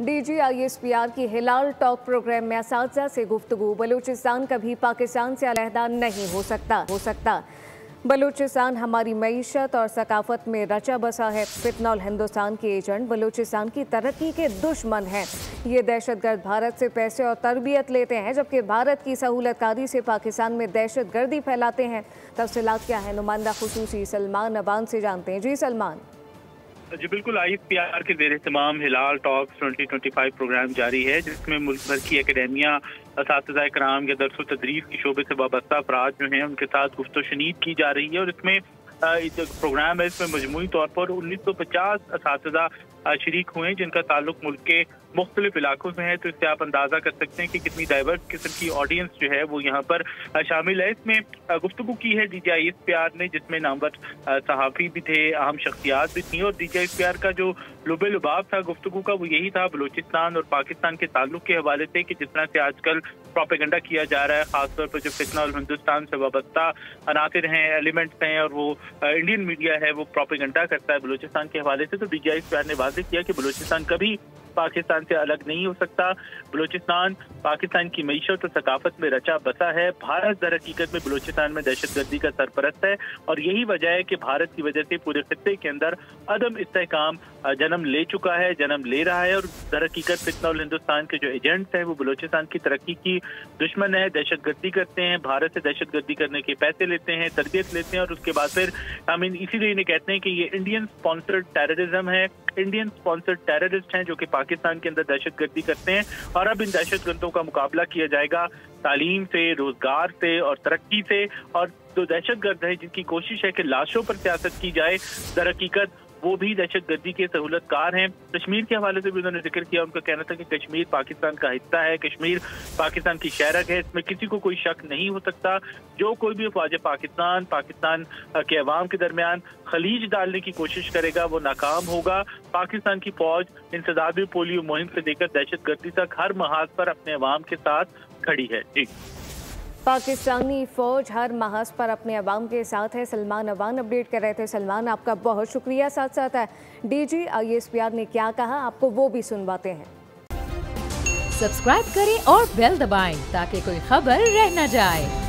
DGISPR की हिलाल talk programme में असातिज़ा से गुफ्तगू। बलूचिस्तान कभी पाकिस्तान से अलहदा नहीं हो सकता। बलूचिस्तान हमारी मईशत और सकाफत में रचा बसा है। फितनौल हिंदुस्तान के एजेंट बलूचिस्तान की तरक्की के दुश्मन हैं। ये दहशतगर्द भारत से पैसे और तरबियत लेते हैं, जबकि भारत की सहूलतकारी से पाकिस्तान में दहशतगर्दी फैलाते हैं। तफसीलात क्या है, नुमाइंदा खुसूसी सलमान अबान से जानते हैं। जी सलमान। जी बिल्कुल, ISPR के ज़ेर तमाम हिलाल टॉक्स 2025 प्रोग्राम जारी है, जिसमें मुल्क भर की एकेडमिया, असातिज़ा कराम या दरस तदरीस की शोबे से वाबस्ता अफराद जो हैं उनके साथ गुफ्त शनीद की जा रही है। और इसमें जो प्रोग्राम है इसमें मजमूई तौर पर 1950 असातिज़ा शरीक हुए, जिनका ताल्लुक मुल्क के मुख्तलिफ इलाकों से है। तो इससे आप अंदाज़ा कर सकते हैं कि कितनी डाइवर्स किस्म की ऑडियंस जो है वो यहाँ पर शामिल है। इसमें गुफ्तगू की है DGISPR ने, जिसमें नामवर सहाफ़ी भी थे, अहम शख्सियात भी थी। और DGISPR का जो लुबे लुबाब था गुफ्तगू का वो यही था बलूचिस्तान और पाकिस्तान के ताल्लुक के हवाले से, कि जिस तरह से आजकल प्रोपेगेंडा किया जा रहा है, खासतौर पर जो फितनौल हिंदुस्तान से वाबस्ता अनातिर हैं, एलिमेंट्स हैं, और वो इंडियन मीडिया है वो प्रोपेगेंडा करता है बलूचिस्तान के हवाले से। तो DGISPR ने वाज़ेह किया कि बलूचिस्तान कभी पाकिस्तान से अलग नहीं हो सकता। बलूचिस्तान पाकिस्तान की मईशत और सकाफत में रचा बसा है। भारत दर हकीकत में बलूचिस्तान में दहशतगर्दी का सरपरस्त है, और यही वजह है कि भारत की वजह से पूरे खित्ते के अंदर अदम इस्तेहकाम जन्म ले चुका है, जन्म ले रहा है। और दर हकीकत फितनौल हिंदुस्तान के जो एजेंट्स हैं वो बलूचिस्तान की तरक्की की दुश्मन है, दहशतगर्दी करते हैं, भारत से दहशतगर्दी करने के पैसे लेते हैं, तरबियत लेते हैं, और उसके बाद फिर इसीलिए इन्हें कहते हैं कि ये इंडियन स्पॉन्सर्ड टेररिज्म है, इंडियन स्पॉन्सर्ड टेररिस्ट हैं जो कि पाकिस्तान के अंदर दहशतगर्दी करते हैं। और अब इन दहशतगर्दों का मुकाबला किया जाएगा तालीम से, रोजगार से और तरक्की से। और जो दहशतगर्द है जिनकी कोशिश है कि लाशों पर सियासत की जाए, दर हकीकत वो भी दहशतगर्दी के सहूलतकार हैं। कश्मीर के हवाले से भी उन्होंने जिक्र किया। उनका कहना था कि कश्मीर पाकिस्तान का हिस्सा है, कश्मीर पाकिस्तान की शहरक है, इसमें किसी को कोई शक नहीं हो सकता। जो कोई भी अफवाज पाकिस्तान के अवाम के दरमियान खलीज डालने की कोशिश करेगा वो नाकाम होगा। पाकिस्तान की फौज इंसदादी पोलियो मुहिम से लेकर दहशतगर्दी तक हर महाज पर अपने अवाम के साथ खड़ी है। जी, पाकिस्तानी फौज हर महाज पर अपने अवाम के साथ है। सलमान अवान अपडेट कर रहे थे। सलमान, आपका बहुत शुक्रिया। साथ साथ है DGISPR ने क्या कहा, आपको वो भी सुनवाते हैं। सब्सक्राइब करें और बेल दबाएं ताकि कोई खबर रह न जाए।